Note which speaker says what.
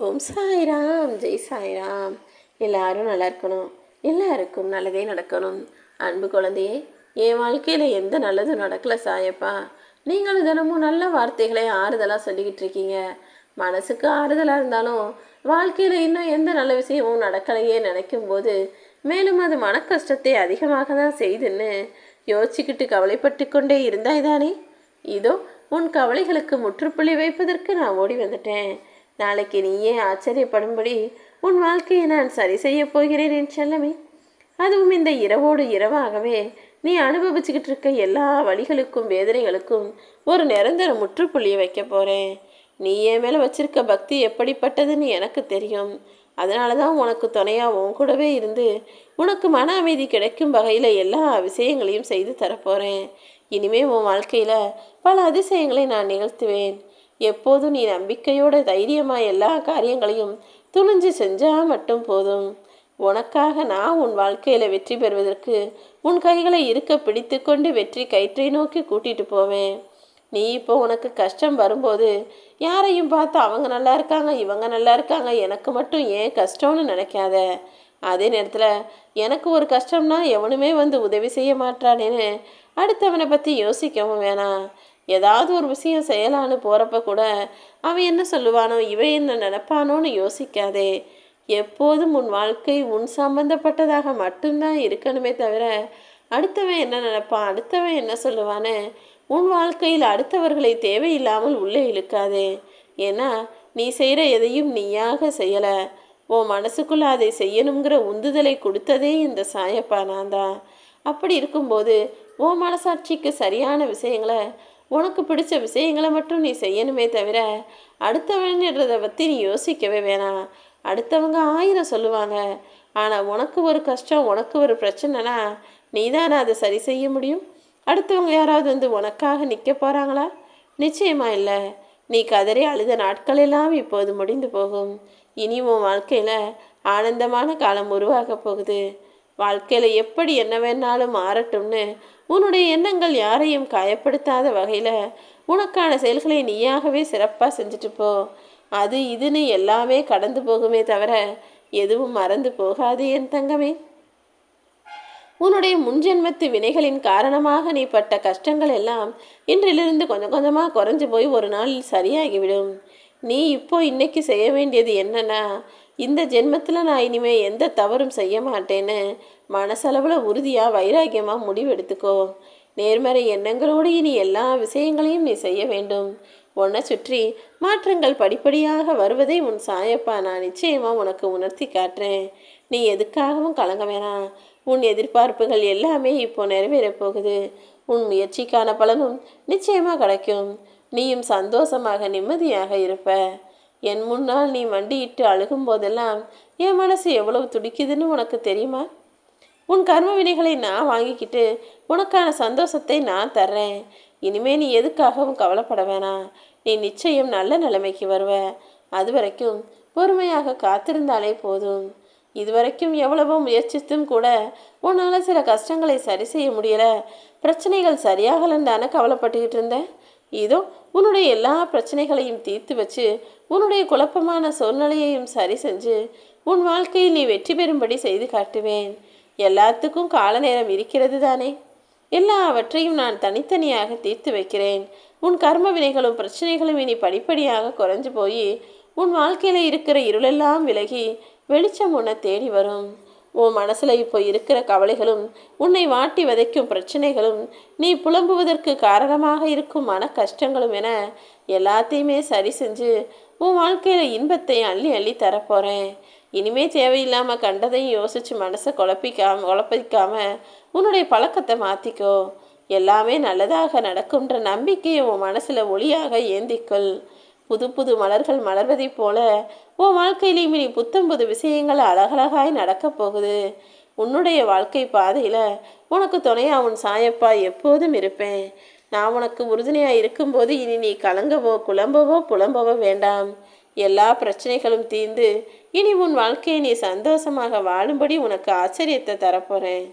Speaker 1: ஓம் சாய்ராம், ஜெய் சாய்ராம். எல்லாரும் நல்லா இருக்கணும், எல்லாருக்கும் நல்லதே நடக்கணும். அன்பு குழந்தையே, என் வாழ்க்கையில் எந்த நல்லதும் நடக்கலை சாயப்பா. நீங்களும் தினமும் நல்ல வார்த்தைகளை ஆறுதலாக சொல்லிக்கிட்டு இருக்கீங்க. மனசுக்கு ஆறுதலாக இருந்தாலும் வாழ்க்கையில் இன்னும் எந்த நல்ல விஷயமும் நடக்கலையே நினைக்கும் போது மேலும் அது மன கஷ்டத்தை அதிகமாக தான் செய்துன்னு யோசிச்சுக்கிட்டு கவலைப்பட்டு கொண்டே இருந்தாய் தானே. இதோ உன் கவலைகளுக்கு முற்றுப்புள்ளி வைப்பதற்கு நான் ஓடி வந்துட்டேன். நாளைக்கு நீயே ஆச்சரியப்படும்படி உன் வாழ்க்கையை நான் சரி செய்ய போகிறேன் என் செல்லமே. அதுவும் இந்த இரவோடு இரவாகவே நீ அனுபவிச்சுக்கிட்டு இருக்க எல்லா வழிகளுக்கும் வேதனைகளுக்கும் ஒரு நிரந்தர முற்றுப்புள்ளியை வைக்க போகிறேன். நீ என் மேலே வச்சிருக்க பக்தி எப்படிப்பட்டதுன்னு எனக்கு தெரியும். அதனால தான் உனக்கு துணையாக உன் கூடவே இருந்து உனக்கு மன அமைதி கிடைக்கும் வகையில் எல்லா விஷயங்களையும் செய்து தரப்போகிறேன். இனிமே உன் வாழ்க்கையில் பல அதிசயங்களை நான் நிகழ்த்துவேன். எப்போதும் நீ நம்பிக்கையோட தைரியமாக எல்லா காரியங்களையும் துணிஞ்சு செஞ்சால் மட்டும் போதும். உனக்காக நான் உன் வாழ்க்கையில் வெற்றி பெறுவதற்கு உன் கைகளை இருக்க பிடித்து கொண்டு வெற்றி கயிற்றை நோக்கி கூட்டிகிட்டு போவேன். நீ இப்போ உனக்கு கஷ்டம் வரும்போது யாரையும் பார்த்து அவங்க நல்லா இருக்காங்க, இவங்க நல்லா இருக்காங்க, எனக்கு மட்டும் ஏன் கஷ்டம்னு நினைக்காத. அதே நேரத்தில் எனக்கு ஒரு கஷ்டம்னா எவனுமே வந்து உதவி செய்ய மாட்டானேன்னு அடுத்தவனை பற்றி யோசிக்கவும் வேணாம். ஏதாவது ஒரு விஷயம் செய்யலான்னு போகிறப்ப கூட அவன் என்ன சொல்லுவானோ, இவன் என்ன நினைப்பானோன்னு யோசிக்காதே. எப்போதும் உன் வாழ்க்கை உன் சம்பந்தப்பட்டதாக மட்டும்தான் இருக்கணுமே தவிர அடுத்தவன் என்ன நினைப்பான், அடுத்தவன் என்ன சொல்லுவான்னு உன் வாழ்க்கையில் அடுத்தவர்களை தேவையில்லாமல் உள்ளே இழுக்காதே. ஏன்னா நீ செய்கிற எதையும் நீயாக செய்யலை. உன் மனசுக்குள்ளே அதை செய்யணுங்கிற உந்துதலை கொடுத்ததே இந்த சாயப்பா நான் தான். அப்படி இருக்கும்போது உன் மனசாட்சிக்கு சரியான விஷயங்களை, உனக்கு பிடிச்ச விஷயங்களை மட்டும் நீ செய்யணுமே தவிர அடுத்தவன்றதை பற்றி நீ யோசிக்கவே வேணாம். அடுத்தவங்க 1000 சொல்லுவாங்க, ஆனால் உனக்கு ஒரு கஷ்டம், உனக்கு ஒரு பிரச்சனைனா நீ தானே அதை சரி செய்ய முடியும். அடுத்தவங்க யாராவது வந்து உனக்காக நிற்க போகிறாங்களா? நிச்சயமாக இல்லை. நீ கதறி அழுத நாட்கள் எல்லாம் இப்போது முடிந்து போகும். இனி உன் வாழ்க்கையில் ஆனந்தமான காலம் உருவாக போகுது. வாழ்க்கையில் எப்படி என்ன வேணாலும் மாறட்டும்னு உன்னுடைய எண்ணங்கள் யாரையும் காயப்படுத்தாத வகையில் உனக்கான செயல்களை நீயாகவே சிறப்பாக செஞ்சுட்டு போ. அது இதுன்னு எல்லாமே கடந்து போகுமே தவிர எதுவும் மறந்து போகாது என் தங்கமே. உன்னுடைய முன்ஜென்மத்து வினைகளின் காரணமாக நீ பட்ட கஷ்டங்கள் எல்லாம் இன்றிலிருந்து கொஞ்சம் கொஞ்சமாக குறைஞ்சு போய் ஒரு நாளில் சரியாகிவிடும். நீ இப்போ இன்னைக்கு செய்ய வேண்டியது என்னன்னா, இந்த ஜென்மத்தில் நான் இனிமேல் எந்த தவறும் செய்ய மாட்டேன்னு மனசளவில் உறுதியாக வைராக்கியமாக முடிவெடுத்துக்கோ. நேர்மறை எண்ணங்களோடு இனி எல்லா விஷயங்களையும் நீ செய்ய வேண்டும். உன்னை சுற்றி மாற்றங்கள் படிப்படியாக வருவதை உன் சாயப்பா நான் நிச்சயமாக உனக்கு உணர்த்தி காட்டுறேன். நீ எதுக்காகவும் கலங்க வேணாம். உன் எதிர்பார்ப்புகள் எல்லாமே இப்போ நிறைவேறப் போகுது. உன் முயற்சிக்கான பலனும் நிச்சயமாக கிடைக்கும். நீயும் சந்தோஷமாக நிம்மதியாக இருப்ப. என் முன்னால் நீ மண்டியிட்டு அழுகும் போதெல்லாம் என் மனசு எவ்வளவு துடிக்குதுன்னு உனக்கு தெரியுமா? உன் கர்ம வினைகளை நான் வாங்கிக்கிட்டு உனக்கான சந்தோஷத்தை நான் தர்றேன். இனிமே நீ எதுக்காகவும் கவலைப்பட வேணாம். நீ நிச்சயம் நல்ல நிலைமைக்கு வருவ. அது வரைக்கும் பொறுமையாக காத்திருந்தாலே போதும். இதுவரைக்கும் எவ்வளவோ முயற்சித்தும் கூட உன்னால் சில கஷ்டங்களை சரி செய்ய முடியலை, பிரச்சனைகள் சரியாகலன்னு தானே கவலைப்பட்டுக்கிட்டு இருந்தேன். இதோ உன்னுடைய எல்லா பிரச்சனைகளையும் தீர்த்து வச்சு உன்னுடைய குழப்பமான சூழ்நிலையையும் சரி செஞ்சு உன் வாழ்க்கையில் நீ வெற்றி பெறும்படி செய்து காட்டுவேன். எல்லாத்துக்கும் கால நேரம் இருக்கிறது தானே. எல்லாவற்றையும் நான் தனித்தனியாக தீர்த்து வைக்கிறேன். உன் கர்ம வினைகளும் பிரச்சனைகளும் இனி படிப்படியாக குறைஞ்சு போய் உன் வாழ்க்கையில் இருக்கிற இருளெல்லாம் விலகி வெளிச்சம் உன்னை தேடி வரும். உன் மனசில் இப்போ இருக்கிற கவலைகளும் உன்னை வாட்டி வதைக்கும் பிரச்சனைகளும் நீ புலம்புவதற்கு காரணமாக இருக்கும் மன கஷ்டங்களும் என எல்லாத்தையுமே சரி செஞ்சு உன் வாழ்க்கையில் இன்பத்தை அள்ளி அள்ளி தரப்போகிறேன். இனிமே தேவையில்லாமல் கண்டதையும் யோசித்து மனசை குழப்பிக்காம உன்னுடைய பழக்கத்தை மாற்றிக்கோ. எல்லாமே நல்லதாக நடக்கும்ன்ற நம்பிக்கையை உன் மனசில் ஒளியாக ஏந்திக்கொள். புது புது மலர்கள் மலர்வதைப் போல உன் வாழ்க்கையிலையும் இனி புத்தம்புது விஷயங்கள் அழகழகாய் நடக்கப் போகுது. உன்னுடைய வாழ்க்கை பாதையில் உனக்கு துணையாக உன் சாயப்பா எப்போதும் இருப்பேன். நான் உனக்கு உறுதுணையாக இருக்கும்போது இனி நீ கலங்கவோ குழம்பவோ புலம்பவோ வேண்டாம். எல்லா பிரச்சனைகளும் தீர்ந்து இனி உன் வாழ்க்கையை நீ சந்தோஷமாக வாழும்படி உனக்கு ஆச்சரியத்தை தரப்போகிறேன்.